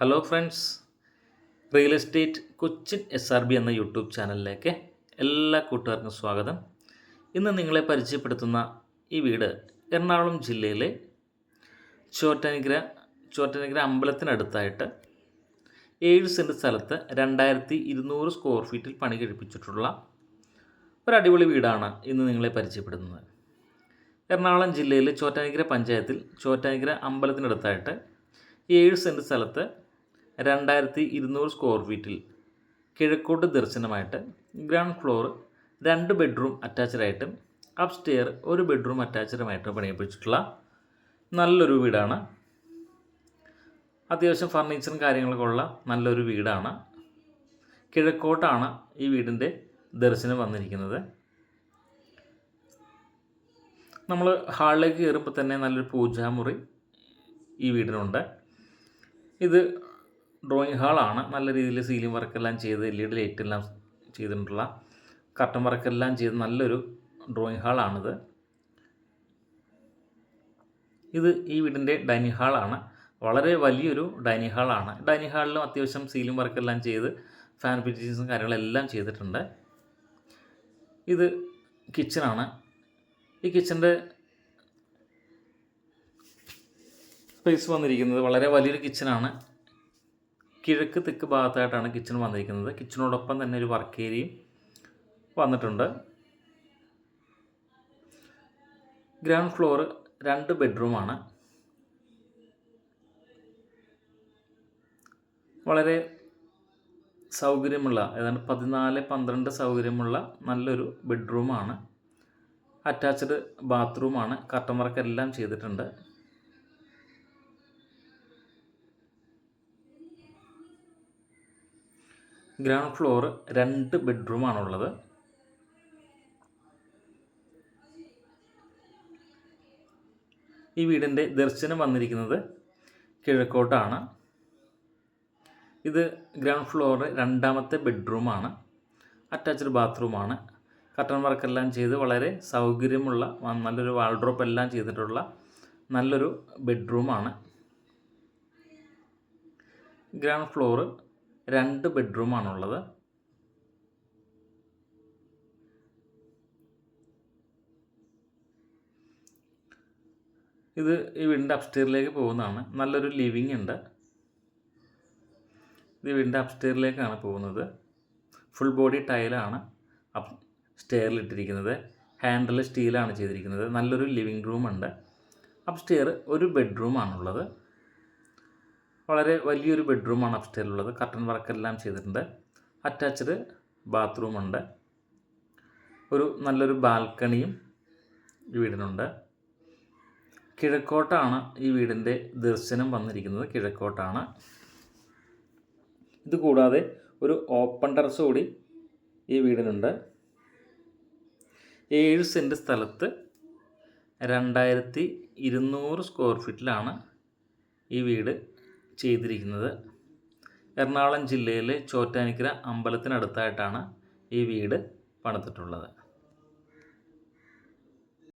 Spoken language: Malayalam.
Hello friends, real estate Cochin SRB എന്ന യൂട്യൂബ് ചാനലിലേക്ക് എല്ലാ കൂട്ടുകാർക്കും സ്വാഗതം. ഇന്ന് നിങ്ങളെ പരിചയപ്പെടുത്തുന്ന ഈ വീട് എറണാകുളം ജില്ലയിലെ ചോറ്റാനിക്കര അമ്പലത്തിനടുത്തായിട്ട് 7 സെൻറ്റ് സ്ഥലത്ത് 2200 സ്ക്വയർ ഫീറ്റിൽ പണി കഴിപ്പിച്ചിട്ടുള്ള ഒരു അടിപൊളി വീടാണ് ഇന്ന് നിങ്ങളെ പരിചയപ്പെടുത്തുന്നത്. എറണാകുളം ജില്ലയിലെ ചോറ്റാനിക്കര പഞ്ചായത്തിൽ ചോറ്റാനിക്കര അമ്പലത്തിനടുത്തായിട്ട് 7 സെൻറ്റ് സ്ഥലത്ത് 2200 സ്ക്വയർ ഫീറ്റിൽ കിഴക്കോട്ട് ദർശനമായിട്ട് ഗ്രൗണ്ട് ഫ്ലോർ 2 ബെഡ്റൂം അറ്റാച്ച്ഡായിട്ടും അപ്സ്റ്റെയർ 1 ബെഡ്റൂം അറ്റാച്ച്ഡുമായിട്ട് പണിയിപ്പിച്ചിട്ടുള്ള നല്ലൊരു വീടാണ്. അത്യാവശ്യം ഫർണിച്ചറും കാര്യങ്ങളൊക്കെ ഉള്ള നല്ലൊരു വീടാണ്. കിഴക്കോട്ടാണ് ഈ വീടിൻ്റെ ദർശനം വന്നിരിക്കുന്നത്. നമ്മൾ ഹാളിലേക്ക് കയറുമ്പോൾ തന്നെ നല്ലൊരു പൂജാമുറി ഈ വീടിനുണ്ട്. ഇത് ഡ്രോയിങ് ഹാളാണ്. നല്ല രീതിയിൽ സീലിംഗ് വർക്കെല്ലാം ചെയ്ത് LED ലൈറ്റെല്ലാം ചെയ്തിട്ടുള്ള കർട്ടൻ വർക്കെല്ലാം ചെയ്ത് നല്ലൊരു ഡ്രോയിങ് ഹാളാണിത്. ഇത് ഈ വീടിൻ്റെ ഡൈനിങ് ഹാളാണ്. വളരെ വലിയൊരു ഡൈനിങ് ഹാളാണ്. ഡൈനിങ് ഹാളിലും അത്യാവശ്യം സീലിംഗ് വർക്കെല്ലാം ചെയ്ത് ഫാൻ ഫിറ്റിങ്സും കാര്യങ്ങളെല്ലാം ചെയ്തിട്ടുണ്ട്. ഇത് കിച്ചണാണ്. ഈ കിച്ചൻ്റെ സ്പേസ് വന്നിരിക്കുന്നത് വളരെ വലിയൊരു കിച്ചണാണ്. കിഴക്ക് തെക്ക് ഭാഗത്തായിട്ടാണ് കിച്ചൺ വന്നിരിക്കുന്നത്. കിച്ചണോടൊപ്പം തന്നെ ഒരു വർക്ക് ഏരിയയും വന്നിട്ടുണ്ട്. ഗ്രൗണ്ട് ഫ്ലോർ 2 ബെഡ്റൂമാണ്. വളരെ സൗകര്യമുള്ള ഏതാണ്ട് 14-12 സൗകര്യമുള്ള നല്ലൊരു ബെഡ്റൂമാണ്. അറ്റാച്ച്ഡ് ബാത്റൂമാണ്. കർട്ടൻ വർക്കെല്ലാം ചെയ്തിട്ടുണ്ട്. Ground floor 2 ബെഡ്റൂമാണുള്ളത്. ഈ വീടിൻ്റെ ദർശനം വന്നിരിക്കുന്നത് കിഴക്കോട്ടാണ്. ഇത് ഗ്രൗണ്ട് ഫ്ലോർ 2ാമത്തെ ബെഡ്റൂമാണ്. അറ്റാച്ച്ഡ് ബാത്റൂമാണ്. കർട്ടൻ വർക്കെല്ലാം ചെയ്ത് വളരെ സൗകര്യമുള്ള നല്ലൊരു വാൾഡ്രോപ്പ് എല്ലാം ചെയ്തിട്ടുള്ള നല്ലൊരു ബെഡ്റൂമാണ്. Ground floor 2 ബെഡ്റൂമാണുള്ളത്. ഇത് ഈ വീടിൻ്റെ അപ്സ്റ്റെയറിലേക്ക് പോകുന്നതാണ്. നല്ലൊരു ലിവിങ് ഉണ്ട്. ഇത് വീടിൻ്റെ അപ്സ്റ്റെയറിലേക്കാണ് പോകുന്നത്. ഫുൾ ബോഡി ടൈലാണ് സ്റ്റെയറിലിട്ടിരിക്കുന്നത്. ഹാൻഡിൽ സ്റ്റീലാണ് ചെയ്തിരിക്കുന്നത്. നല്ലൊരു ലിവിങ് റൂമുണ്ട്. അപ്സ്റ്റെയർ 1 ബെഡ്റൂമാണുള്ളത്. വളരെ വലിയൊരു ബെഡ്റൂമാണ് അപ്സ്റ്റെയറിലുള്ളത്. കർട്ടൻ വർക്കെല്ലാം ചെയ്തിട്ടുണ്ട്. അറ്റാച്ച്ഡ് ബാത്റൂമുണ്ട്. നല്ലൊരു ബാൽക്കണിയും ഈ വീടിനുണ്ട്. കിഴക്കോട്ടാണ് ഈ വീടിൻ്റെ ദർശനം വന്നിരിക്കുന്നത്. കിഴക്കോട്ടാണ്. ഇത് കൂടാതെ ഒരു ഓപ്പൺ ടെറസ് കൂടി ഈ വീടിനുണ്ട്. 7 സെൻറ്റ് സ്ഥലത്ത് 2200 സ്ക്വയർ ഫീറ്റിലാണ് ഈ വീട് ചെയ്തിരിക്കുന്നത്. എറണാകുളം ജില്ലയിലെ ചോറ്റാനിക്കര അമ്പലത്തിനടുത്തായിട്ടാണ് ഈ വീട് പണിതിട്ടുള്ളത്.